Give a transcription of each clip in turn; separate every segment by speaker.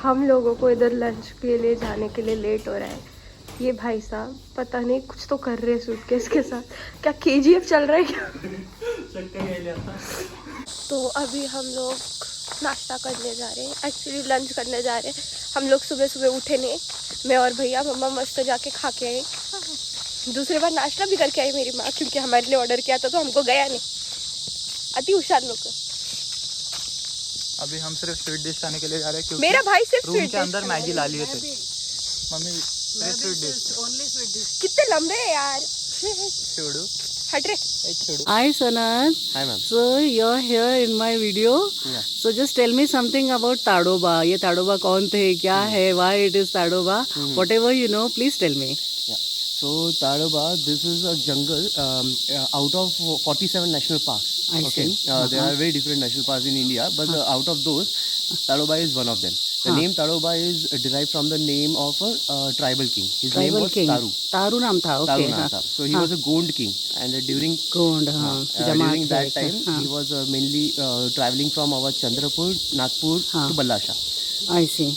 Speaker 1: हम लोगों को इधर लंच के लिए जाने के लिए लेट हो रहा है। ये भाई साहब पता नहीं कुछ तो कर रहे हैं सूटकेस के साथ। क्या केजीएफ चल रहा है क्या? तो अभी हम लोग नाश्ता करने जा रहे हैं, एक्चुअली लंच करने जा रहे हैं। हम लोग सुबह सुबह उठे नहीं, मैं और भैया मम्मा मस्त जाके खा के आए। दूसरी बार नाश्ता भी करके आई मेरी माँ, क्योंकि हमारे लिए ऑर्डर किया था तो हमको गया नहीं। अति होशियार लोग।
Speaker 2: अभी हम सिर्फ स्वीट डिश खाने के लिए जा रहे हैं क्योंकि
Speaker 1: मेरा भाई सिर्फ
Speaker 2: रूम
Speaker 1: स्वीट
Speaker 2: के अंदर
Speaker 1: डिश
Speaker 2: मैगी ला लिए थे मम्मी। स्वीट डिश
Speaker 1: कितने लंबे है यार।
Speaker 2: छोड़ो
Speaker 1: हट रे।
Speaker 3: Hi Sanat.
Speaker 2: Hi ma'am.
Speaker 3: So you're here in my video.
Speaker 2: Yeah.
Speaker 3: So just tell me something about Tadoba. ये ताडोबा कौन थे, क्या है, why it is Tadoba? Whatever you know, please tell me.
Speaker 4: So Tadoba, this is a jungle out of 47 national parks.
Speaker 3: I see.
Speaker 4: There are very different national parks in India, but out of those, Tadoba is one of them. The name Tadoba is derived from the name of a tribal king. His name
Speaker 3: Tribal
Speaker 4: was
Speaker 3: king.
Speaker 4: Taru.
Speaker 3: तारू नाम था.
Speaker 4: Taru
Speaker 3: Okay.
Speaker 4: naam tha. So he was a Gond king, and during
Speaker 3: Gond. हाँ. जमात
Speaker 4: during that
Speaker 3: थे.
Speaker 4: time, he was mainly traveling from our Chandrapur, Nagpur to Ballasha.
Speaker 3: I see.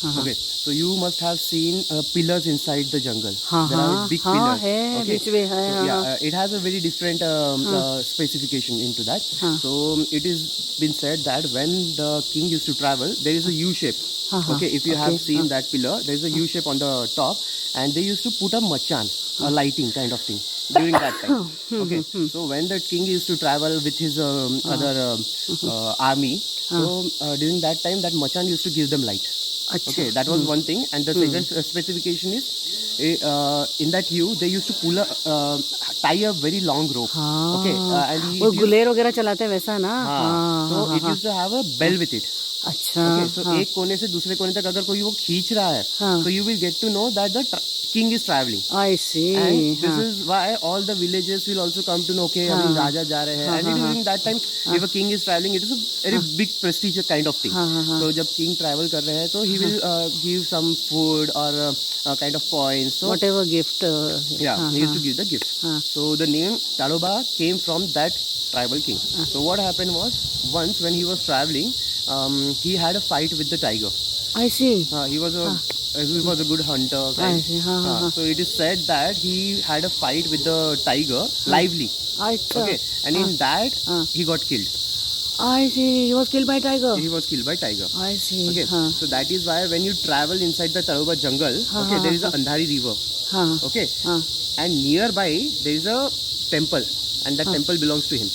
Speaker 4: Okay, so you must have seen pillars inside the jungle. There are big
Speaker 3: हाँ
Speaker 4: pillars.
Speaker 3: है,
Speaker 4: Okay.
Speaker 3: Beach में है.
Speaker 4: So, yeah, it has a very different specification into that. So it is been said that when the king used to travel, there is a U shape. Okay, if you have seen that pillar, there is a U shape on the top, and they used to put a machan, a lighting kind of thing during that time. Okay, so when the king used to travel with his other army, so during that time, that machan used to give them light.
Speaker 3: अच्छा.
Speaker 4: Okay, that was one thing, and the second specification is in that U they used to pull tie a very long rope. Okay, and
Speaker 3: वो गुलेर वगैरह चलाते हैं वैसा ना.
Speaker 4: so it used to have a bell with it.
Speaker 3: अच्छा.
Speaker 4: Okay, so एक कोने से दूसरे कोने तक अगर कोई वो खींच रहा है, so you will get to know that the king is traveling.
Speaker 3: I see.
Speaker 4: And this is why all the villages will also come to know, okay, अभी राजा जा रहे हैं. And during that time, if a king is traveling, it is a very big prestige kind of thing. So जब king travel कर रहे हैं, so he will give some food or kind of coins. So
Speaker 3: Whatever gift.
Speaker 4: yeah, he used to give the gifts. So the name Tadoba came from that tribal king. So what happened was, once when he was traveling, he had a fight with the tiger.
Speaker 3: I see.
Speaker 4: He was a good hunter.
Speaker 3: I see.
Speaker 4: So it is said that he had a fight with the tiger lively.
Speaker 3: अच्छा.
Speaker 4: Okay, and in that he got killed.
Speaker 3: I see. He was killed by tiger.
Speaker 4: He was killed by tiger.
Speaker 3: I see.
Speaker 4: Okay, so that is why when you travel inside the Tadoba jungle, okay, there is a Andhari river. Okay, and nearby there is a temple, and that temple belongs to him,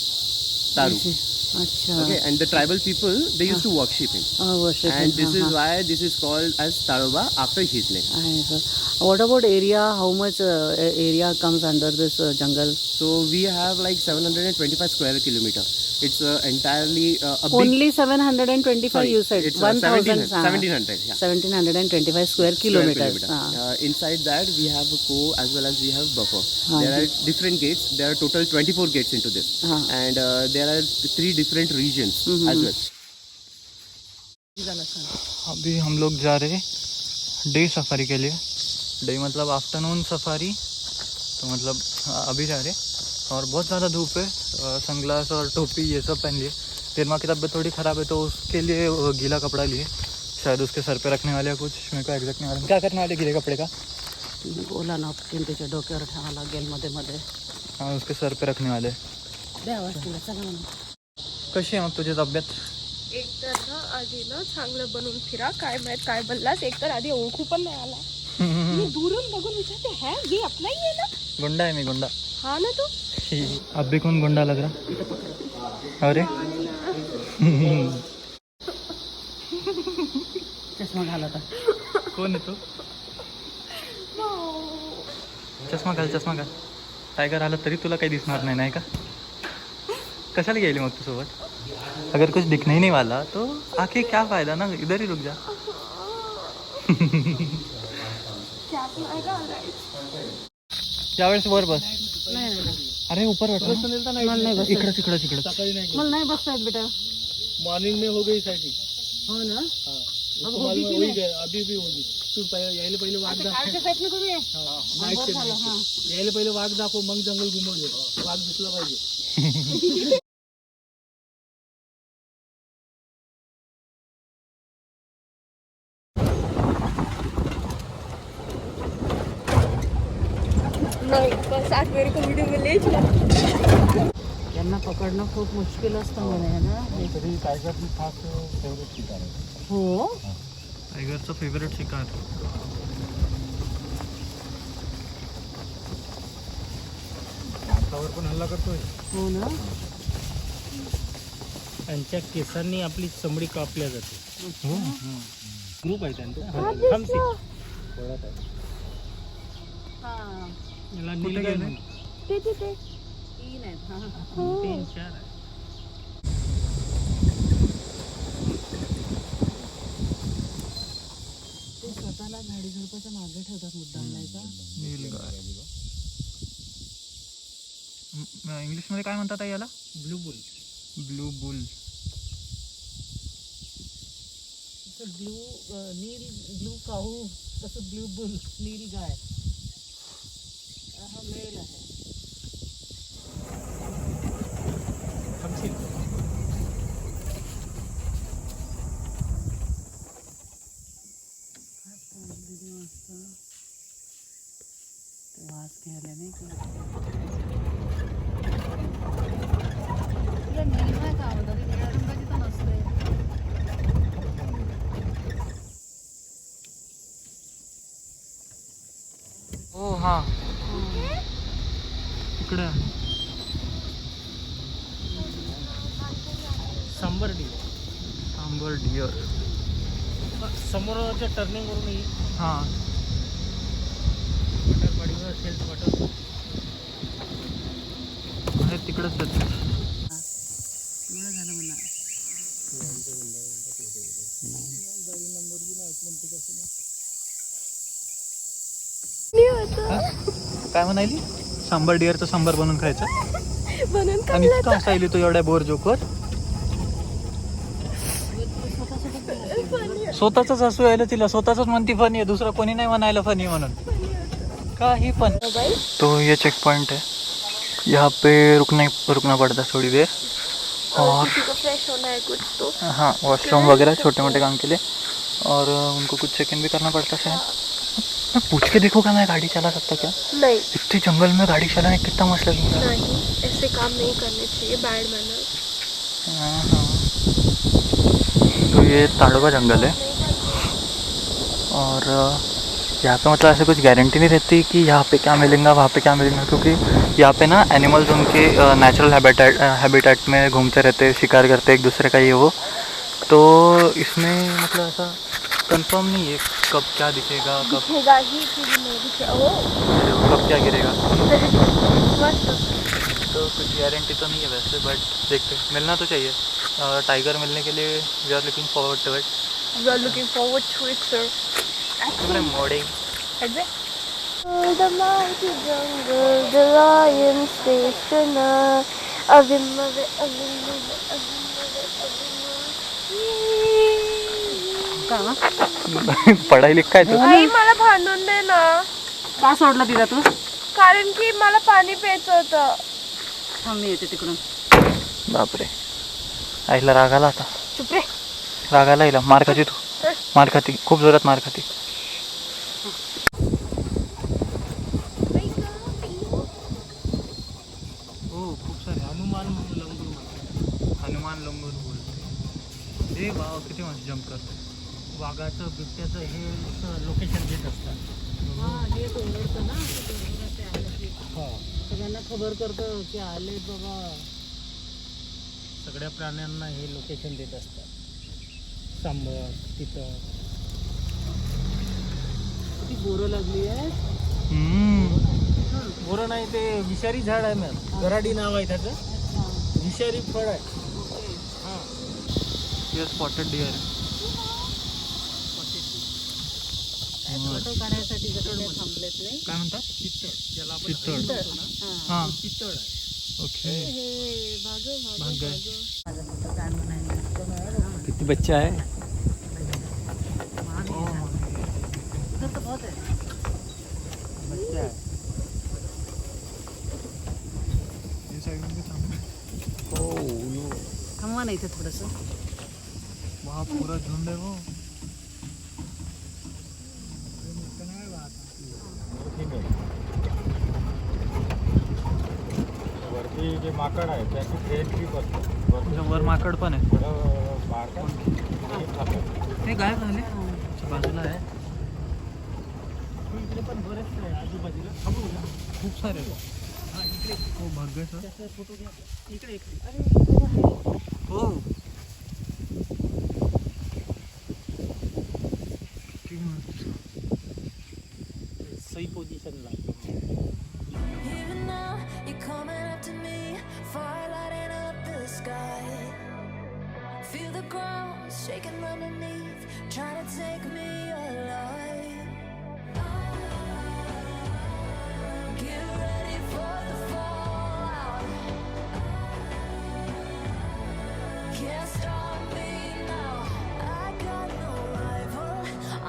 Speaker 4: Taru.
Speaker 3: अच्छा.
Speaker 4: Okay, and the tribal people they used to worship him.
Speaker 3: Worship
Speaker 4: And
Speaker 3: him.
Speaker 4: this is why this is called as Tadoba after his name.
Speaker 3: What about area? How much area comes under this jungle?
Speaker 4: So we have like 725 square kilometer. It's entirely a big.
Speaker 3: Only 725.
Speaker 4: Sorry,
Speaker 3: You said
Speaker 4: it's
Speaker 3: 1,000.
Speaker 4: 1700. Yeah.
Speaker 3: 1725 square kilometers.
Speaker 4: Inside that we have a co as well as we have buffer. There are different gates. There are total 24 gates into this, and there are 3 different regions as well.
Speaker 2: अभी हम लोग जा रहे day safari के लिए. Day मतलब afternoon safari. तो मतलब अभी जा रहे और बहुत ज़्यादा धूप है. सनग्लास और टोपी ये सब पहन लिए. तेरमा की तबीयत थोड़ी ख़राब है तो उसके लिए गीला कपड़ा लिए. शायद उसके सर पे रखने वाले कुछ मेरे को एग्जैक्ट नहीं मालूम. क्या करने वाले गीले कपड़े का?
Speaker 3: बोला ना त्याच्या डोक्यावर ठेवा लागेल मध्ये मध्ये.
Speaker 2: हाँ उसके सर पे रखने वाले. कशी आहे मग तुझी तब्येत?
Speaker 1: एक तर ना आधी ना चांगलं बनवून फिरा. काय माहित काय बनलास. एक तर आधी ओळखू पण नाही आला. मी दूरून बघून विचारते है ये अपना ही है ना.
Speaker 2: गुंडा है मैं गुंडा.
Speaker 1: हाँ ना तू.
Speaker 2: अब भी कौन गुंडा लग रहा? अरे
Speaker 3: चष्मा घाला था.
Speaker 2: कोण आहे तू? चष्मा घाल. टायगर आला तरी तुला काही दिसणार नाही नाही का? कशाला गेली मग तू सोबत? अगर कुछ दिखने ही नहीं वाला तो आके क्या फायदा ना. इधर ही रुक जा. यावेळेस वर बस. अरे ऊपर बैठो. इकडं.
Speaker 3: मला नाही बसता येत बेटा.
Speaker 5: मॉर्निंग में हो गई सेटिंग.
Speaker 3: हो ना.
Speaker 5: अभी भी होगी. तू यायला पहिले वाघ दाखव. यायला पहिले वाघ दाखव मग जंगल घुमव दे. वाघ दिसला पाहिजे.
Speaker 1: नहीं बस आज मेरे को वीडियो में ले चला.
Speaker 3: यांना पकडणं खूप मुश्किल असतं म्हणे है ना.
Speaker 5: तरी टायगरची खास फेवरेट शिकार आहे.
Speaker 3: हो
Speaker 2: टायगरचं फेवरेट शिकार.
Speaker 5: माणसावर पण हल्ला करतोय.
Speaker 3: हो ना.
Speaker 5: त्यांच्या केसांनी आपली चमडी कापल्या जाते. ग्रुप आहे त्यांचा. पळत आहे.
Speaker 3: हां
Speaker 5: याला नीलगाय म्हणतात.
Speaker 1: ते
Speaker 3: 3 आहेत. हां
Speaker 5: 3-4 आहे.
Speaker 3: ते स्वतःला झाडी झुडपाच्या मागे ठेवतात मुद्दाम नाही का.
Speaker 2: नीलगाय. इंग्लिशमध्ये काय म्हणतात आहे याला?
Speaker 5: Blue boule.
Speaker 2: Blue boule.
Speaker 3: Blue काहू तसं ब्लू बुल नील गाय. हा मेल आहे.
Speaker 5: थांबशील.
Speaker 3: वास घ्यायला नाही का. निळगाय का आवडतं. निळ्या रंगाची तर नसते.
Speaker 2: हो हां इकडे.
Speaker 5: सांबर डी.
Speaker 2: सांबर डिअर.
Speaker 5: समोरच्या टर्निंग वरून येईल.
Speaker 2: हां
Speaker 5: वॉटरवाडीवर असेल वॉटर.
Speaker 2: आहे तिकडेच आहेत.
Speaker 3: एवढं झालं म्हणा.
Speaker 2: काय म्हणाली? सांबर डिअरचं सांबर बनवून खायचं.
Speaker 1: बनवून
Speaker 2: आणि इतकं हसायली तू एवढ्या बोर जोकवर. स्वतःच हसू यायला तिला. स्वतःच म्हणती फनी आहे. दुसरं कोणी नाही म्हणायला फनी म्हणून. काही पण. तो ये चेक पॉइंट है. यहाँ पे रुकना पड़ता है थोड़ी देर. और
Speaker 1: फ्रेश होना है कुछ तो.
Speaker 2: हाँ वॉशरूम वगैरह छोटे मोटे काम के लिए. और उनको कुछ चेक इन भी करना पड़ता है. मैं पूछ के देखो क्या मैं गाड़ी चला सकता क्या?
Speaker 1: नहीं
Speaker 2: इतने जंगल में गाड़ी चलाने कितना मस्त लगेगा.
Speaker 1: नहीं ऐसे काम नहीं करने चाहिए. Bad manner.
Speaker 2: हाँ. तो ये ताड़ोबा जंगल है. और यहाँ पे मतलब ऐसे कुछ गारंटी नहीं रहती कि यहाँ पे क्या मिलेगा वहाँ पे क्या मिलेगा. क्योंकि यहाँ पे ना एनिमल्स उनके नेचुरल हैबिटेट में घूमते रहते, शिकार करते एक दूसरे का ये वो. तो इसमें मतलब ऐसा कंफर्म नहीं है कब क्या दिखेगा, कब
Speaker 1: दिखेगा ही फिर नहीं दिखेगा. ओ
Speaker 2: कब क्या गिरेगा.
Speaker 1: मस्त.
Speaker 2: तो कुछ गारंटी तो नहीं है वैसे. बट देखते मिलना तो चाहिए. टाइगर मिलने के लिए we are looking forward to it.
Speaker 1: We are looking forward to it, sir.
Speaker 2: मोड़े.
Speaker 1: The mighty jungle, the lion stationer.
Speaker 3: का
Speaker 2: पढ़ाई लिखाय तो.
Speaker 1: आई मला भांडून दे ना.
Speaker 3: का सोडलं तिला तू.
Speaker 1: कारण की मला पाणी प्यायचं होतं.
Speaker 3: थांब मी येते तिकडून.
Speaker 2: बापरे आईला राग आला आता.
Speaker 1: चुप रे.
Speaker 2: राग आला हिला. मार खाती तू. मार खाती खूप जोरात मार खाती. हो खूप सारे हनुमान लंगूर बोलते. हे वाव किती मस्त जंप करते.
Speaker 5: वाघाचं बिबट्याचं हे लोकेशन देत असतात.
Speaker 3: हे ओरडतं ना.
Speaker 5: हो.
Speaker 3: सगळ्यांना खबर करतं की आले बाबा.
Speaker 5: सगळ्या प्राण्यांना हे लोकेशन देत असतात. सांबर तिथं
Speaker 3: किती बोरं लागली आहे.
Speaker 5: बोरं नाही ते विषारी झाड आहे मॅम. गराडी नाव आहे त्याचं. विषारी फळ आहे. हां
Speaker 2: ये स्पॉटेड डिअर.
Speaker 3: फोटो काढायसाठी जसं थांबलेत नाही.
Speaker 2: काय म्हणतात?
Speaker 5: चित्तळ. ज्याला आपण
Speaker 2: चित्तळ.
Speaker 5: म्हणतो ना,
Speaker 2: हां
Speaker 5: चित्तळ आहे.
Speaker 2: ओके. भाग गए.
Speaker 3: माझा फोटो काढ म्हणायला.
Speaker 2: किती बच्चे आहे.
Speaker 3: इधर तो बहुत है. थांबवा ना इथे थोडंसं.
Speaker 2: वहाँ पूरा झुंड है वो.
Speaker 6: माकड आहे त्याची ट्रेन ट्रीप असते
Speaker 2: म्हणजे वर माकड पण आहे.
Speaker 6: माकड
Speaker 2: हे गायब झाले बाजूला आहे.
Speaker 5: इकडे पण बरेच आहे आजूबाजूला.
Speaker 2: खूप सारे हो भाग्य सर.
Speaker 5: त्याचा फोटो घ्या. इकडे इकडे.
Speaker 2: हो
Speaker 5: सही पोझिशनला.
Speaker 7: Even now, you're coming up to me, fire lighting up the sky. Feel the ground shaking underneath, trying to take me alive. Get ready for the fallout. Can't stop me now. I got no rival.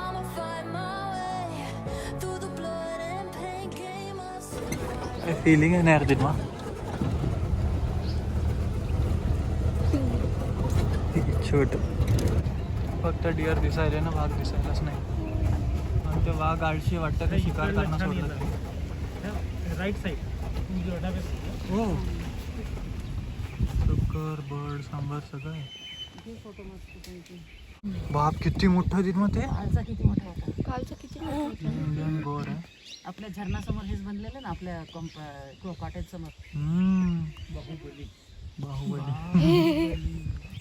Speaker 7: I'ma find my way through the blood and pain. Game of survival.
Speaker 2: Feeling आहे ना यार तिथं. छोट फक्त dear दिसायला ना, वाघ दिसायलाच नाही. आणि ते वाघ आळशी वाटतं ते शिकार करणं सोडलं तरी.
Speaker 5: राईट साईड
Speaker 2: हो डुक्कर बर्ड सांबार सगळं आहे. बाप किती मोठं आहे तिथं. ते
Speaker 3: कालचा किती मोठा होता.
Speaker 1: कालचं किती मोठं.
Speaker 2: इंडियन गोर आहे.
Speaker 3: आपल्या झरणासमोर हेच बनलेलं ना, आपल्या कॉटेज समोर.
Speaker 2: बाहुबली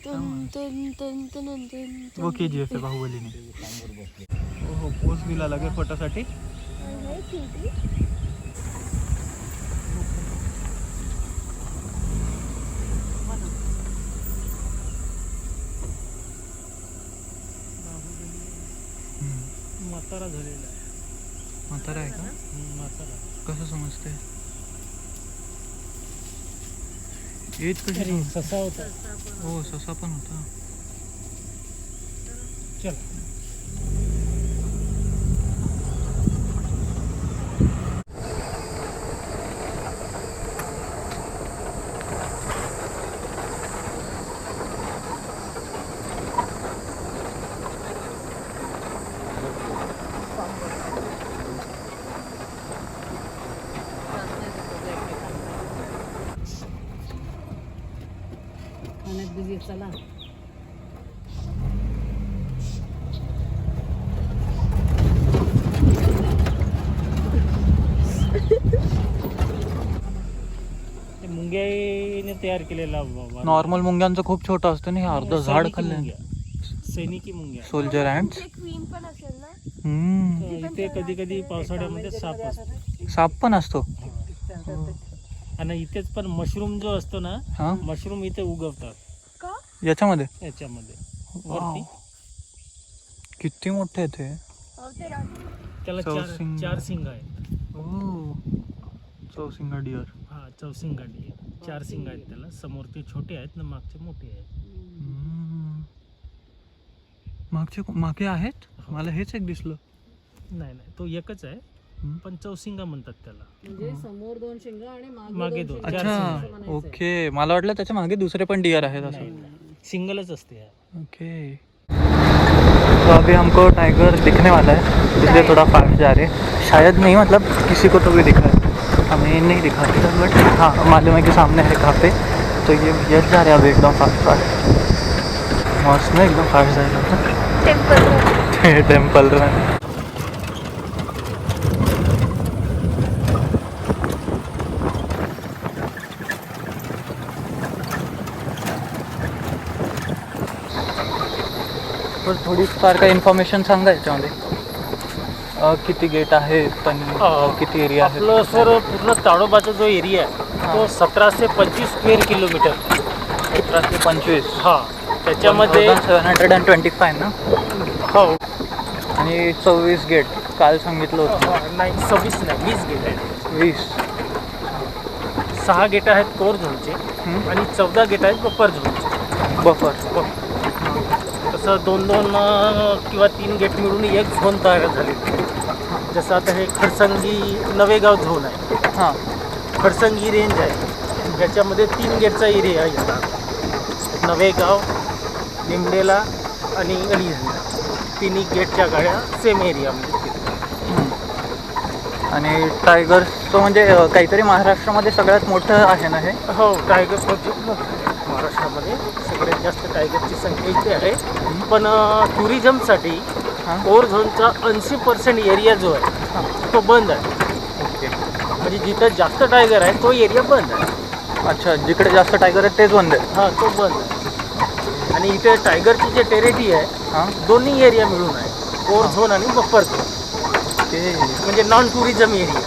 Speaker 1: तन तन तन तन तन.
Speaker 2: वो KGF आहे बाहुबलीने. हो पोच दिला लगे फोटोसाठी.
Speaker 5: म्हातारा झालेला आहे.
Speaker 2: म्हातारा आहे का?
Speaker 5: म्हातारा.
Speaker 2: कसं समजते? एज कशी
Speaker 5: अरे ससा होता.
Speaker 2: हो ससा पण होता.
Speaker 5: चल.
Speaker 3: खाण्यात बिझी. चला
Speaker 5: ते मुंग्याने तयार केलेला
Speaker 2: नॉर्मल मुंग्यांचं खूप छोटं असतं ना, हे अर्ध झाड खाल्लं.
Speaker 5: सैनिकी मुंग्या.
Speaker 2: सोल्जर अँट्स.
Speaker 1: क्वीन पण असेल ना.
Speaker 5: इथे कधी कधी पावसाळ्यामध्ये साप असतो.
Speaker 2: साप पण असतो.
Speaker 5: आणि इथेच पण मशरूम जो असतो ना,
Speaker 2: हा
Speaker 5: मशरूम इथे उगवतात
Speaker 1: का.
Speaker 2: याच्यामध्ये
Speaker 5: याच्यामध्ये
Speaker 2: वाव.
Speaker 5: वरती.
Speaker 2: किती मोठे आहे ते.
Speaker 5: त्याला
Speaker 2: चौसिंग.
Speaker 5: चार सिंग आहेत.
Speaker 2: चौसिंगा डिअर.
Speaker 5: हा चौसिंगाडी आहे. 4 सिंग आहेत त्याला. समोर ते छोटे आहेत ना, मागचे मोठे आहेत.
Speaker 2: मागे आहेत. मला हेच एक दिसलं.
Speaker 5: नाही नाही तो एकच आहे, पण चौसिंगा म्हणतात त्याला.
Speaker 3: म्हणजे समोर 2 शिंग आणि
Speaker 5: मागे
Speaker 3: दोन
Speaker 5: दोन.
Speaker 3: शिंगं.
Speaker 2: अच्छा ओके. मला वाटलं त्याच्या मागे दुसरे पण डिअर आहेत असं.
Speaker 5: सिंगलच असते यार.
Speaker 2: ओके. तो अभी हमको टाइगर दिखने वाला है, इसलिए थोड़ा फास्ट जा रहे हैं. शायद नहीं, मतलब किसी को तो भी दिखा है, हमें नहीं दिखा था, बट हाँ मालूम है कि सामने है काफ़ी. तो ये जा रहे हैं अब एकदम फास्ट. मस्त ना, एकदम फास्ट जाएगा. Temple run. तर थोडी फार काही इन्फॉर्मेशन सांगा याच्यामध्ये. किती गेट आहे पण किती एरिया आहे.
Speaker 5: आपलं सर पूर्ण ताडोबाचा जो एरिया आहे तो 1725 स्क्वेअर किलोमीटर.
Speaker 2: 1725.
Speaker 5: हा त्याच्यामध्ये
Speaker 2: 725 ना.
Speaker 5: हो.
Speaker 2: आणि 24 गेट काल सांगितलं होतं.
Speaker 5: नाही 26 नाही 20 गेट आहेत.
Speaker 2: 20.
Speaker 5: 6 गेट आहेत कोर झोनचे आणि 14 गेट आहेत बफर झोनचे.
Speaker 2: बफर.
Speaker 5: तसं 2-2 किंवा 3 गेट मिळून एक झोन तयार झाले. जसं आता हे खडसंगी नवेगाव झोन आहे.
Speaker 2: हां
Speaker 5: खडसंगी रेंज आहे, ज्याच्यामध्ये 3 गेटचा एरिया येतात. नवेगाव, निमडेला आणि अलिहंद. तिन्ही गेटच्या गाड्या सेम एरियामध्ये फिरतात.
Speaker 2: आणि टायगर्सचं म्हणजे काहीतरी महाराष्ट्रामध्ये सगळ्यात मोठं आहे ना हे?
Speaker 5: हो, टायगर प्रोजेक्ट महाराष्ट्रामध्ये सगळ्यात जास्त टायगरची संख्या इथे आहे. पण टुरिझमसाठी कोर झोनचा 80% एरिया जो आहे तो बंद आहे.
Speaker 2: ओके.
Speaker 5: म्हणजे जिथं जास्त टायगर आहे तो एरिया बंद आहे.
Speaker 2: अच्छा, जिकडे जास्त टायगर आहेत तेच बंद आहे?
Speaker 5: हां, तो बंद आहे. आणि इथे टायगरची जे टेरिटरी आहे दोन्ही एरिया मिळून आहे, कोर झोन आणि बफर झोन.
Speaker 2: ते
Speaker 5: म्हणजे नॉन टुरिझम एरिया.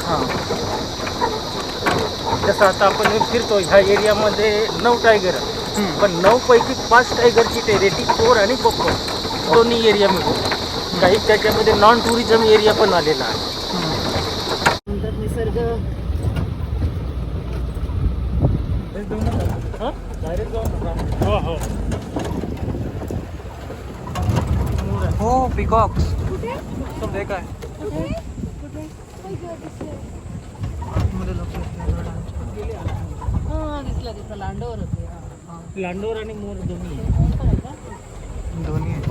Speaker 2: हां.
Speaker 5: जसं आता आपण फिरतो ह्या एरियामध्ये 9 टायगर आहे, पण 9 पैकी 5 टायगरची टेरिटरी कोर आणि बफर दोन्ही एरिया मिळून. काही त्याच्यामध्ये नॉन टुरिझम एरिया पण आलेला आहे.
Speaker 3: निसर्ग
Speaker 5: डायरेक्ट जाऊन हो हो
Speaker 2: हो, पिकॉक्स. तो देख आहे.
Speaker 3: दिसला लांडोवर होते.
Speaker 5: लांडोर आणि मोर दोन्ही आहे.
Speaker 2: दोन्ही आहे.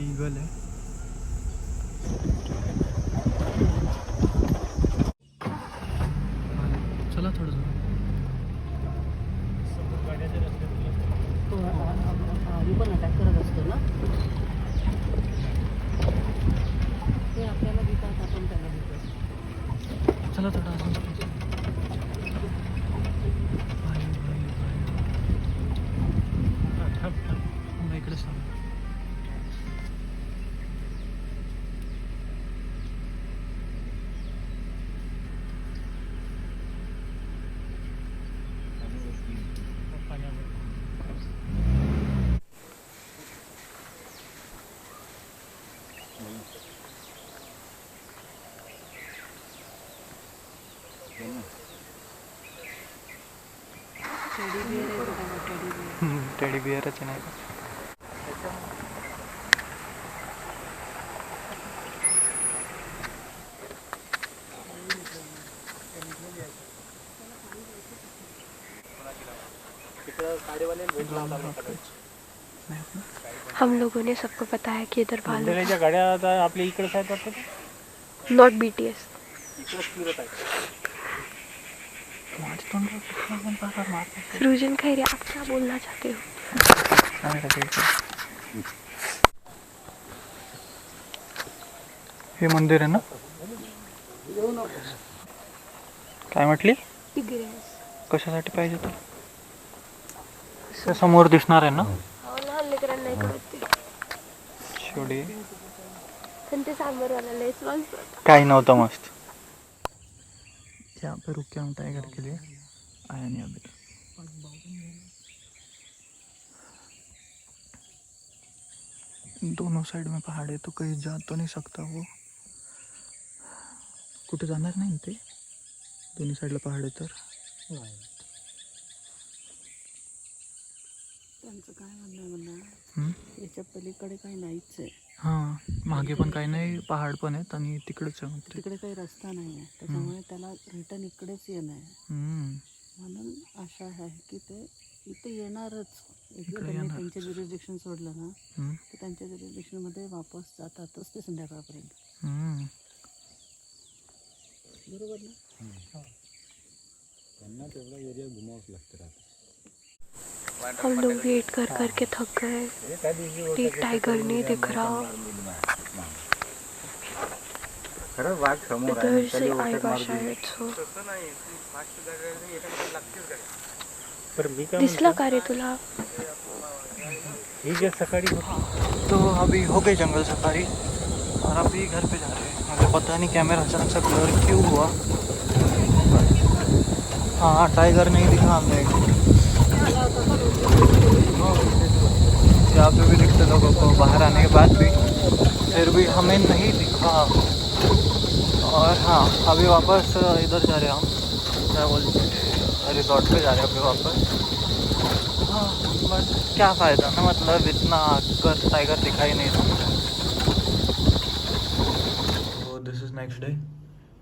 Speaker 2: ईगल आहे. चला थोडं
Speaker 3: आधी पण अटॅक करत असतो ना, ते आपल्याला देतात, आपण त्याला देतो.
Speaker 2: चला थोडं अजून. इकडेच टेडी बिअरच नाही का?
Speaker 1: हम लोगों ने सबको बताया कि इधर भालू
Speaker 5: मंडळाच्या गाड्या आता आपल्या इकडेच आहेत वाटतं.
Speaker 1: Not BTS.
Speaker 5: इकडेच फिरत आहेत.
Speaker 1: सृजन खैरे, आप क्या बोलना चाहते हो?
Speaker 2: हे मंदिर आहे ना? काय म्हटली? कशासाठी पाहिजे तर? त्या समोर दिसणार आहे ना?
Speaker 1: लहान लेकरांना नाही कळत ते.
Speaker 2: शेवटी
Speaker 1: पण ते सांबरवाला लयच मस्त होता.
Speaker 2: काही नव्हतं मस्त. यहाँ पे रुक के हम टाइगर के लिए आया नहीं अभी तक. दोनों साइड में पहाड़ है तो कहीं जा तो नहीं सकता वो. कुठे जाणार नाही ना ते, दोन्ही साईडला पहाड आहे तर.
Speaker 3: त्यांचं काय म्हणणं म्हणा, याच्या पलीकडे काही नाहीच आहे.
Speaker 2: हां, मागे पण काही नाही, पहाड पण आहेत आणि तिकडेच आहे.
Speaker 3: तिकडे काही रस्ता नाही आहे, त्याच्यामुळे त्याला रिटर्न इकडेच येणं आहे. म्हणून आशा आहे की ते इथे येणारच. एकदा त्यांनी त्यांचे ज्युरिस्डिक्शन सोडलं ना तर त्यांच्या ज्युरिस्डिक्शनमध्ये वापस जातातच ते संध्याकाळपर्यंत. बरोबर ना?
Speaker 6: त्यांना तेवढा एरिया घुमावंच लागतं राहतं.
Speaker 1: हम लोग वेट कर करके थक गए. एक टाइगर नहीं दिख रहा.
Speaker 6: खरंच वाघ समोर आहे.
Speaker 1: इधर से आएगा शायद. सो दिसला का रे तुला?
Speaker 5: ही जे सकाळी
Speaker 2: तो अभी हो गई जंगल सफारी और अभी घर पे जा रहे हैं. मुझे पता नहीं कैमरा अचानक से ब्लर क्यों हुआ. हाँ, टाइगर नहीं दिखा हमने. यहाँ पे भी दिखते लोगों को बाहर आने के बाद भी, फिर भी हमें नहीं दिखा. और हाँ, अभी वापस इधर जा रहे हैं हम, क्या बोलते हैं, रिजॉर्ट पे जा रहे हैं अभी वापस. हाँ, बट क्या फ़ायदा ना, मतलब इतना आकर टाइगर दिखाई नहीं देता. तो दिस इज़ नेक्स्ट डे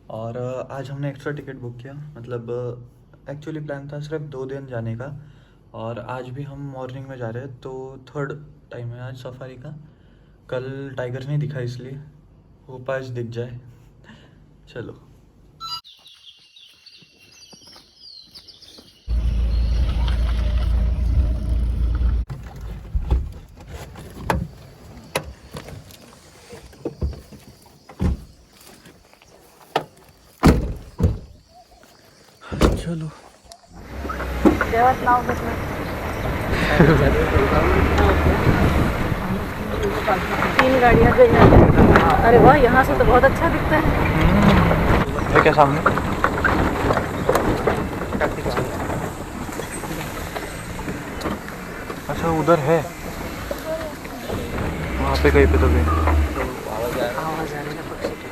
Speaker 2: और आज हमने एक्स्ट्रा टिकट बुक किया. मतलब एक्चुअली प्लान था सिर्फ 2 दिन जाने का और आज भी हम मॉर्निंग में जा रहे हैं. तो 3rd टाइम है आज सफारी का. कल टाइगर नहीं दिखा इसलिए होप आज दिख जाए. चलो चलो
Speaker 3: देवात नाव घेतलं. तीन गाड़ियाँ गई हैं. अरे वाह, यहाँ से तो बहुत अच्छा दिखता है.
Speaker 2: है क्या सामने? अच्छा उधर है, वहाँ पे कहीं पे तो भी
Speaker 3: आवाज आ रही है पक्षी की.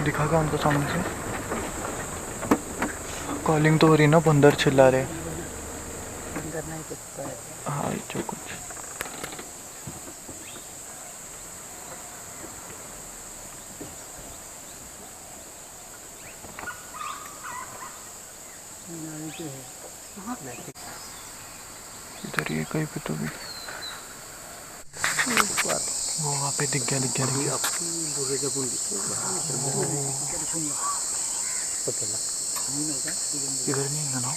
Speaker 2: दिखा क्या उनको सामने से? कॉलिंग तो हो रही ना, बंदर चिल्ला रहे.
Speaker 3: अंदर नहीं दिखता है.
Speaker 2: हाँ जो कुछ इधर ये कहीं पे तो भी वो वहाँ पे दिख गया इधर नहीं है ना.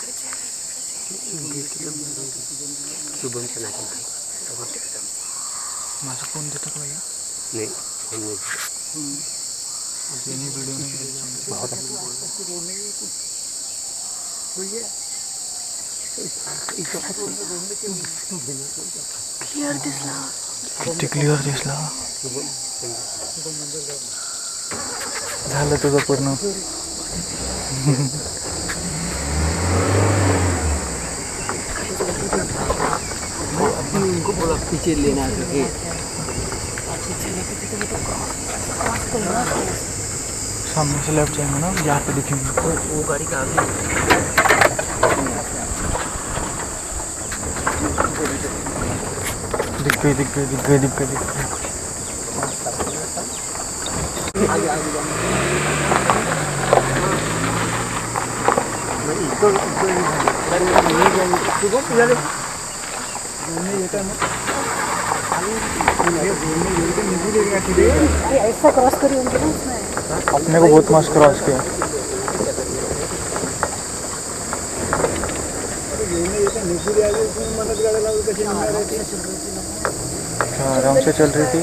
Speaker 2: माझा फोन देता का भैया? नहीं वीडियो नहीं
Speaker 1: क्लिअर दिसला.
Speaker 2: किती क्लिअर दिसला. झालं तुझं पूर्ण.
Speaker 4: पीछे लेना है.
Speaker 2: सामने से लेफ्ट जाएंगे ना, यहाँ पे दिखेंगे.
Speaker 4: वो गाड़ी का आगे
Speaker 2: दिख गई.
Speaker 3: ऐसा क्रॉस करी होंगी ना उसमें.
Speaker 2: अपने को बहुत मस्त क्रॉस किया. क्या आराम से चल रही थी.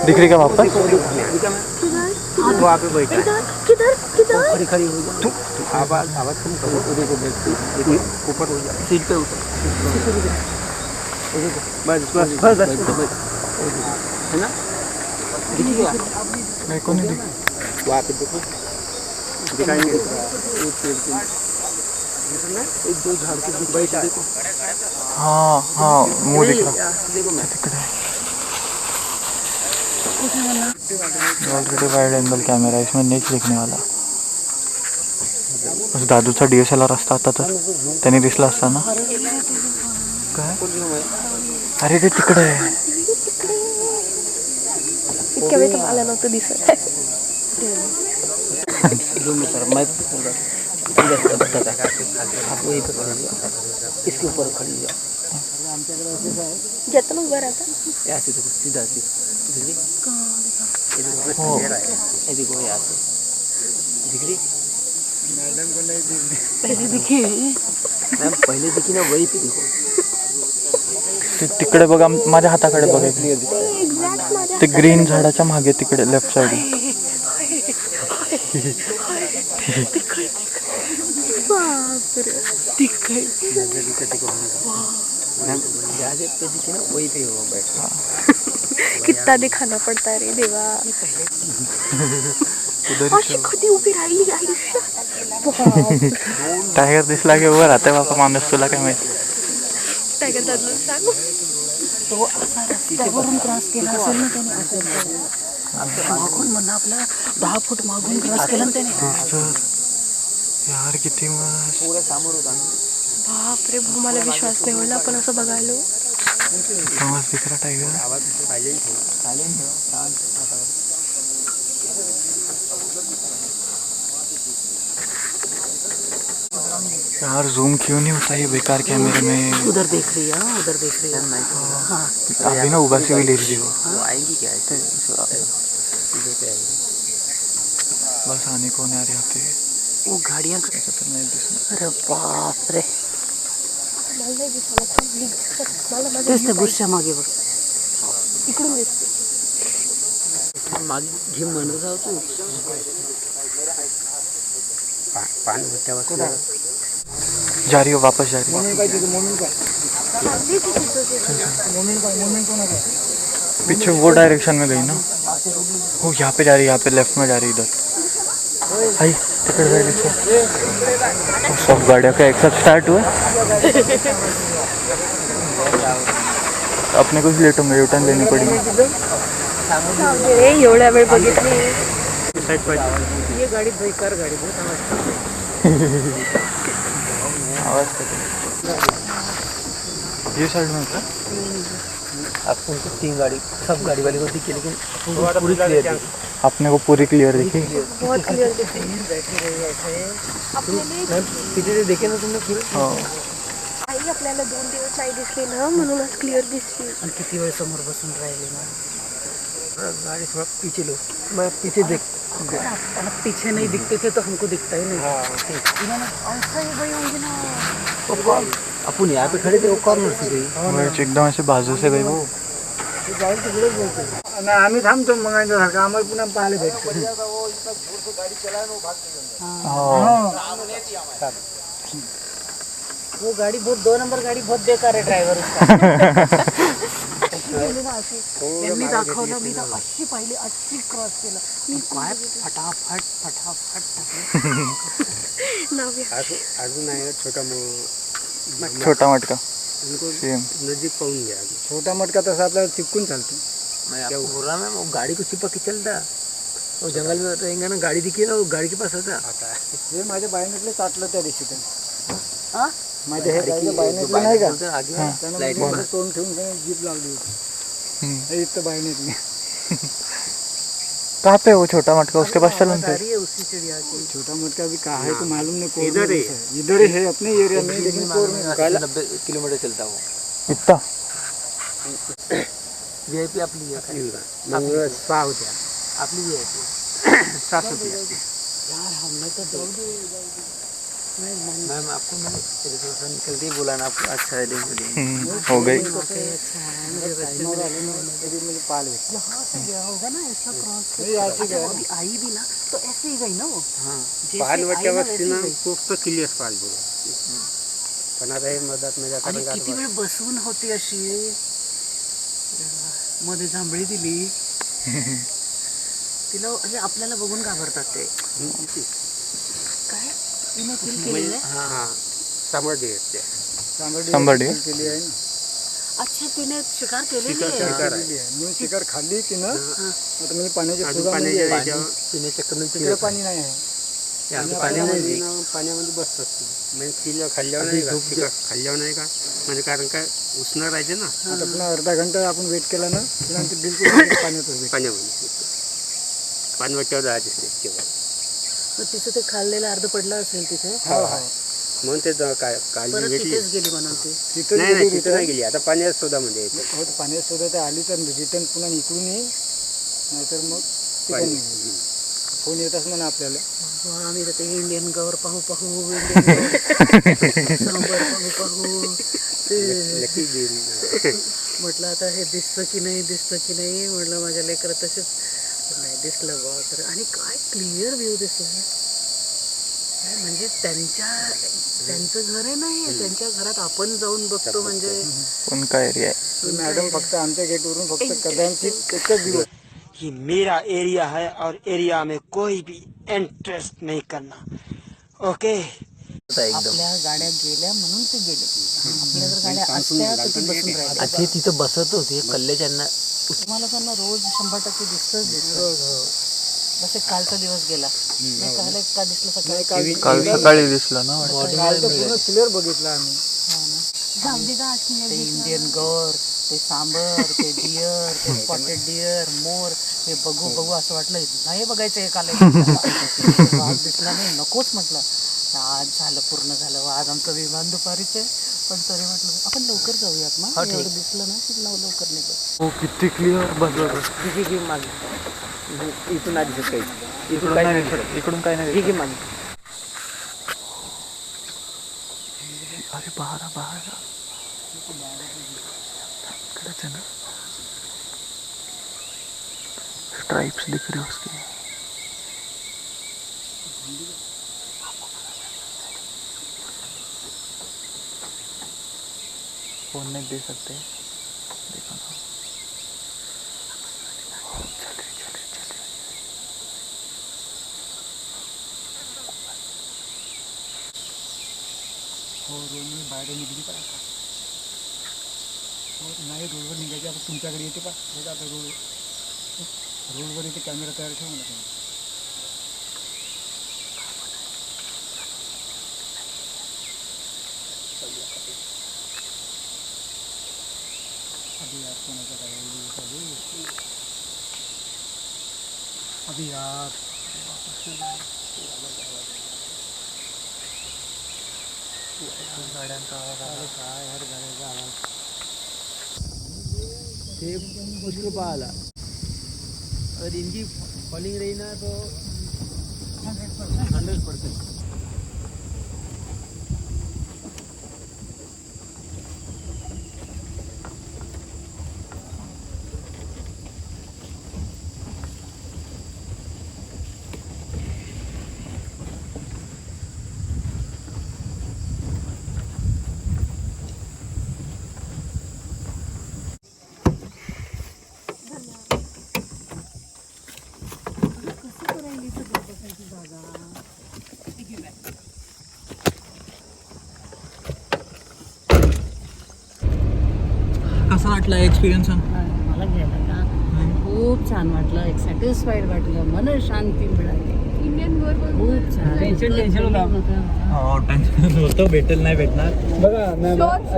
Speaker 2: दिख रही क्या वापस?
Speaker 4: वहाँ पे बैठा
Speaker 1: किधर किधर
Speaker 4: खड़ी खड़ी हो जा. आवाज कम करो. ऊपर हो जा. सीट पे उतर. बस है ना.
Speaker 2: मेरे को नहीं दिख.
Speaker 4: वहाँ पे देखो दिखाएंगे. एक दो झाड़ के बीच बैठा देखो.
Speaker 2: हाँ मुँह दिख रहा. ऑलरेडी वाइड एंगल कैमरा है, इसमें नीच दिखने वाला. उस दादूचा DSLR असता आता तर त्याने दिसला असता ना. काय? अरे ते तिकडे आहे.
Speaker 1: इतक्या वेळ तर मला नव्हतं दिसत.
Speaker 4: आप वही पे खड़ी हो. इसके ऊपर खड़ी हो.
Speaker 1: जतन उभं राहता.
Speaker 4: ऐसे देखो सीधा दिख
Speaker 2: हो
Speaker 4: ये देखो यहाँ से दिख रही.
Speaker 3: पहले दिखी.
Speaker 4: मैम पहले दिखी ना, वही पे देखो.
Speaker 2: तिकडे बघा, माझ्या हाताकडे बघा. ते ग्रीन झाडाच्या मागे तिकडे लेफ्ट साइड.
Speaker 4: मैम जहाँ से पे दिखी ना, वही पे हो बैठा.
Speaker 1: कितना दिखाना पडता रे देवा. अशी कधी उभी राहिली आयुष्यात.
Speaker 2: टायगर दिसला की उभं राहते बाबा माणूस. तुला काय माहिती.
Speaker 1: टायगर दादू सांगू.
Speaker 3: तो असा रस्त्यावरून क्रॉस केला असेल ना त्याने. मागून म्हणा आपला 10 फूट मागून क्रॉस केला ना त्याने.
Speaker 2: यार किती मस्त.
Speaker 1: बापरे, मला विश्वास नाही होईल आपण असं बघायलो.
Speaker 2: मस्त दिख रहा टाइगर. यार जूम क्यों नहीं होता ये बेकार कैमरे में?
Speaker 3: उधर देख रही है, उधर देख रही है। हाँ
Speaker 2: अभी ना उबासी भी ले रही थी वो।
Speaker 4: आएंगी क्या ऐसे?
Speaker 2: बस आने को नहीं आ रही आते।
Speaker 3: वो गाड़ियाँ
Speaker 2: ऐसा तो नहीं दिसना।
Speaker 3: अरे बाप रे,
Speaker 1: मला नाही दिसायला मला माझं
Speaker 3: तेच ते बुशच्या मागे बघ.
Speaker 1: इकडून दिसते.
Speaker 3: मागे घे म्हणत जाऊ तू.
Speaker 4: पान भट्ट्यावर
Speaker 2: जा रही हो, वापस जा रही हो। पीछे वो डायरेक्शन में गई ना, वो यहाँ पे जा रही है, यहाँ पे लेफ्ट में जा रही है इधर। आई तिकड़ जाएगी तो सब गाड़ियों का एक साथ स्टार्ट हुआ। अपने कुछ लेट होंगे, रिटर्न लेनी पड़ेगी।
Speaker 1: एवढ्या वेळ बघितली.
Speaker 3: ये गाडी बेकार गाडी, बहुत
Speaker 2: आवाज ये साइड में था।
Speaker 5: आपको उनको 3 गाड़ी सब गाड़ी वाले को दिखी, लेकिन पूरी क्लियर थी।
Speaker 2: अपने को पूरी क्लियर दिखी।
Speaker 1: बहुत क्लियर दिसते.
Speaker 5: पीछे से देखे ना तुमने पूरे।
Speaker 1: आई आपल्याला 2 दिवस नाही दिसली ना, म्हणूनच क्लियर दिसली.
Speaker 3: आणि किती वेळ समोर बसून राहिले ना.
Speaker 5: गाड़ी थोड़ा पीछे लो, मैं पीछे देख।
Speaker 3: आप पीछे नहीं दिखते थे तो हमको दिखता ही नहीं. ऐसा ही गई होंगी ना.
Speaker 5: अपन यहाँ पे खड़े थे, वो कॉर्नर से गई।
Speaker 2: एकदम ऐसे बाजू से गई वो।
Speaker 5: आम्ही थांबतो मग आम्हाला पुन्हा पाहायला भेटतो.
Speaker 3: वो गाड़ी बहुत 2 नंबर गाड़ी बहुत बेकार है, ड्रायव्हर उसका. यांनी दाखवलं, मी तर अशी पाहिली, अशी क्रॉस केलं. मी काय फटाफट फटाफट
Speaker 4: अजून आहे
Speaker 2: छोटा मटका सेम।
Speaker 4: नजीक पाहून घ्या.
Speaker 5: छोटा मटका तसा आपल्याला चिपकून चालतो. मैं आपको बोल रहा मैं वो गाड़ी को चिपक के चलता. वो जंगल में रहेंगे ना, गाड़ी दिखी ना, वो गाड़ी के पास आता. हे माझ्या बायनेटले चाटलं त्या दिवशी त्यांनी. माझ्या हे गाडीचं बायनेटले नाही का, त्यानं तोंड ठेवून जीप लावली होती. इथं बायनेटली.
Speaker 2: कहाँ पे वो छोटा मटका? उसके पास चलो फिर।
Speaker 3: उसी चिड़िया की.
Speaker 5: छोटा मटका भी कहाँ है तो मालूम नहीं. इधर है अपने एरिया में, लेकिन 90 किलोमीटर चलता हो.
Speaker 2: इतना
Speaker 5: VIP आपली आहे. 6 होत्या आपली VIP 7 होती.
Speaker 3: यार हमने तो
Speaker 5: मैम आपको मैंने रिजर्वेशन निकलते ही बोला ना, आपको अच्छा है
Speaker 2: हो गई।
Speaker 3: यहाँ से गया होगा ना, ऐसा क्रॉस. अभी आई भी ना तो ऐसे ही गई ना वो.
Speaker 4: पाल वट्ट्यावरती ना खूप क्लिअर पाल बोला. पण आता हे मधात
Speaker 3: आणि किती वेळ बसून होती अशी. मध्ये जांभळी दिली तिला. म्हणजे आपल्याला बघून घाबरतात ते. काय तिने किल केलेलं आहे.
Speaker 2: somebody
Speaker 5: केली आहे ना.
Speaker 3: अच्छा, तिने शिकार केलेली आहे.
Speaker 5: म्हणून शिकार खाल्ली तिनं. आता म्हणजे पाण्याच्या पिण्याच्या तिकडे पाणी नाही आहे.
Speaker 4: पाण्यामध्ये बसतात. म्हणजे तिला खाल्ल्यावर नाही का, शिकार खाल्ल्यावर नाही का, म्हणजे कारण काय उष्ण राहायचे ना.
Speaker 5: आता पुन्हा अर्धा घंटा आपण वेट केला ना, नंतर बिलकुल पाण्यातच
Speaker 4: पाणवट्यावर राहायचे तेव्हा.
Speaker 3: मग तिचं ते खाल्लेलं अर्ध पडलं असेल तिथे.
Speaker 4: म्हणून ते काय काळजी
Speaker 3: परत
Speaker 4: घेतली.
Speaker 3: तिथेच गेली म्हणून ती.
Speaker 4: नाही तिथं नाही गेली. आता पाण्यात शोधामध्ये येते.
Speaker 5: हो, पाण्यात शोधात आली तर रिटर्न पुन्हा इकडून येईल, नाहीतर मग तिकडून येईल. फोन येतच म्हणा आपल्याला.
Speaker 3: आम्ही तर ते इंडियन गवर पाहू सांबर पाहू ते म्हटलं आता हे दिसतं की नाही. म्हटलं माझ्या लेकरं तसेच नाही दिसलं बा तर. आणि काय क्लिअर व्ह्यू दिसला. म्हणजे त्यांचं घर आहे नाही, त्यांच्या घरात आपण जाऊन बघतो म्हणजे.
Speaker 2: उनका एरिया है।
Speaker 5: मॅडम फक्त आमच्या गेटवरून फक्त कदाचित एकच दिवस.
Speaker 8: ये मेरा एरिया है और एरिया में कोई भी इंटरेस्ट नहीं करना. ओके.
Speaker 3: आपल्या गाड्या गेल्या म्हणून ते गेले. आपल्या जर गाड्या असत्या तर ते बसून राहिले.
Speaker 5: ते तिथं बसत होते कल्ल्याच्यांना.
Speaker 3: तुम्हाला त्यांना रोज 100% दिसतं. जसे कालचा दिवस गेला. काल का दिसलं सकाळी.
Speaker 2: काल सकाळी दिसला ना.
Speaker 5: काल तर पूर्ण क्लिअर बघितलं आम्ही.
Speaker 3: ते इंडियन गौर, ते सांबर, ते डिअर, ते स्पॉटेड डिअर, मोर, हे बघू असं वाटलं. नाही बघायचं हे काल. भाग दिसला नाही, नकोच म्हटलं. आज झालं, पूर्ण झालं. आज आमचं विमान दुपारीच आहे, पण तरी म्हटलं आपण लवकर जाऊयात ना.
Speaker 2: हा, ठीक.
Speaker 3: एवढं दिसलं ना की लवकर निघू.
Speaker 2: हो किती क्लिअर. बस
Speaker 4: ठीक आहे मागे इथून नाही दिसत काही.
Speaker 2: इकडून काय नाही दिसत. इकडून काय नाही
Speaker 4: ठीक
Speaker 2: दिसत.
Speaker 4: आहे मागे.
Speaker 2: अरे बाहर इकडेच आहे ना. स्ट्राइप्स दिख रही है उसकी. फोन नहीं दे सकते, देखो ना. चल रही.
Speaker 6: हो रोडवर बाहेर निघली का आता? हो नाही, रोडवर निघायची आता तुमच्याकडे येते का? हे का आता रोडवर इथे कॅमेरा तयार ठेवू नका. अभी यार कोणाचा काय अभी यार
Speaker 2: गाड्यांचा आवाज आला.
Speaker 6: काय यार गाड्याचा आवाज. ते मुश्किल पाहिला. अगर इनकी फॉलिंग रही ना तो 100%.
Speaker 2: कसा वाटला एक्सपिरियन्स?
Speaker 3: मला घ्यायला का खूप छान वाटलं. एक सॅटिस्फाईड वाटलं. मन शांती मिळाली. खूप छान.
Speaker 5: टेन्शन होतं.
Speaker 2: हो टेन्शन होतं, भेटेल नाही भेटणार.
Speaker 5: बघा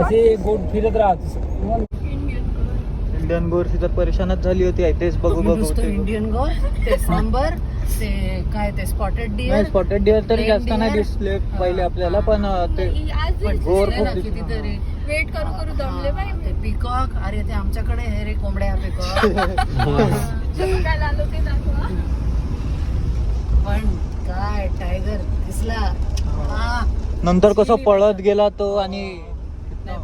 Speaker 5: असे गोट फिरत राहत.
Speaker 2: इंडियन गोरशी तर परेशानच झाली होती. तेच बघू
Speaker 3: नुसतं इंडियन गोर, ते सांबर, ते काय ते स्पॉटेड डिअर.
Speaker 2: स्पॉटेड डिअर तरी जास्त नाही दिसले पहिले आपल्याला, पण ते गोर खूप दिसले.
Speaker 3: कितीतरी
Speaker 1: वेट करू करू दमले बाई.
Speaker 3: ते पिकॉक. अरे ते आमच्याकडे हे रे कोंबड्या पिकॉक.
Speaker 1: काय आलो ते दाखवा.
Speaker 3: पण काय टायगर दिसला. हा.
Speaker 2: नंतर कसं पळत गेला तो. आणि
Speaker 3: नाही,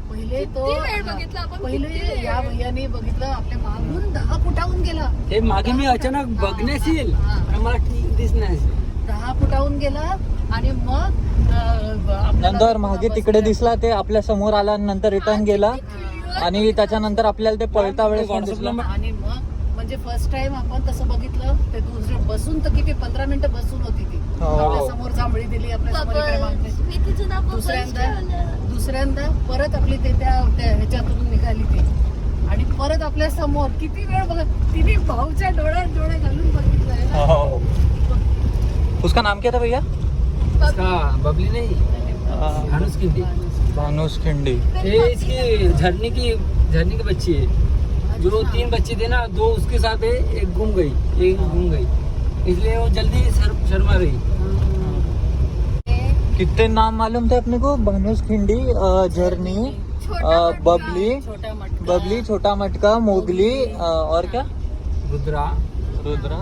Speaker 3: पहिले तो
Speaker 1: किती वेळ बघितला आपण?
Speaker 3: पहिले
Speaker 1: किती
Speaker 3: या भैयाने बघितलं आपल्या मागून 10 फुटाहून गेला.
Speaker 5: हे मागे मी अचानक बघण्यास येईल
Speaker 3: हा.
Speaker 5: मला ठीक दिसणार.
Speaker 3: 10 फुटाहून गेला आणि मग आपल्याला
Speaker 2: नंतर मागे तिकडे दिसला, ते आपल्या समोर आला, नंतर रिटर्न गेला. आणि त्याच्यानंतर आपल्याला ते पळता वेळेस पण दिसलं.
Speaker 3: आणि मग म्हणजे फर्स्ट टाइम आपण तसं बघितलं. ते दुसरे बसून तर किती 15 मिनिटं बसून होती ती.
Speaker 2: हो.
Speaker 3: आपल्या समोर जांभळी दिली, आपल्या समोर इकडे मागणी.
Speaker 1: मी तिचं नाव
Speaker 3: दुसऱ्यांदा परत आपली ते त्या ह्याच्यातून निघाली ती. आणि परत आपल्या समोर किती वेळ बघत तिने भाऊच्या डोळ्यात डोळे घालून बघितलंय.
Speaker 2: हो. उसका नाम क्या था भैया?
Speaker 5: बबली नहीं, भानुस खिंडी.
Speaker 2: भानुस खिंडी.
Speaker 5: ये इसकी झरने की बच्ची है. जो 3 बच्चे थे ना, 2 उसके साथ है, एक गुम गई, इसलिए वो जल्दी शर्मा रही.
Speaker 2: कितने नाम मालूम थे अपने को? भानुस खिंडी, झरनी, बबली, छोटा मटका, मोगली, और क्या?
Speaker 5: रुद्रा,
Speaker 2: रुद्रा,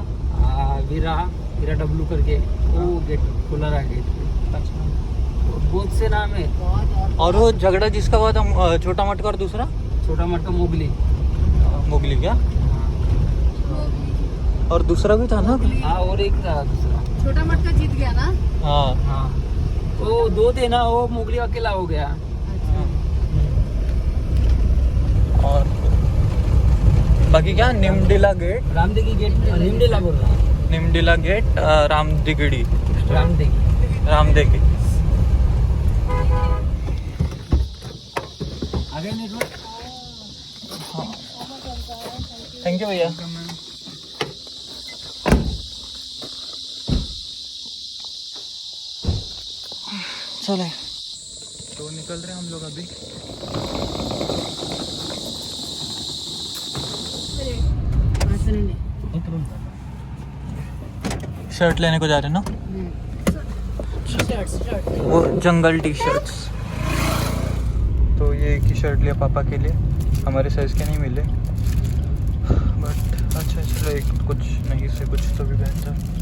Speaker 5: वीरा डब्लू करके वो गेट खुला रहा. गेट बहुत से नाम है.
Speaker 2: और वो झगड़ा जिसका हुआ था, छोटा मटका और दूसरा
Speaker 5: छोटा मटका मोगली.
Speaker 2: मोगली क्या? और दूसरा भी था ना?
Speaker 5: हाँ, और एक था दूसरा.
Speaker 3: छोटा मटका जीत गया ना.
Speaker 2: हाँ.
Speaker 5: हाँ, वो 2 थे ना, वो मोगली अकेला हो गया.
Speaker 2: और बाकी क्या? निमडिला गेट,
Speaker 5: रामदेगी गेट, निमडेला बोल रहा.
Speaker 2: निमडिला गेट, रामदिगड़ी,
Speaker 5: रामदेगी आगे नेटवर्क.
Speaker 2: थैंक यू भैया. चले तो निकल रहे हम लोग अभी. शर्ट लेने को जा रहे हैं ना. वो जंगल टी शर्ट्स। तो ये एक ही शर्ट लिया पापा के लिए, हमारे साइज़ के नहीं मिले, बट अच्छा चलो एक कुछ नहीं से कुछ तो भी बेहतर।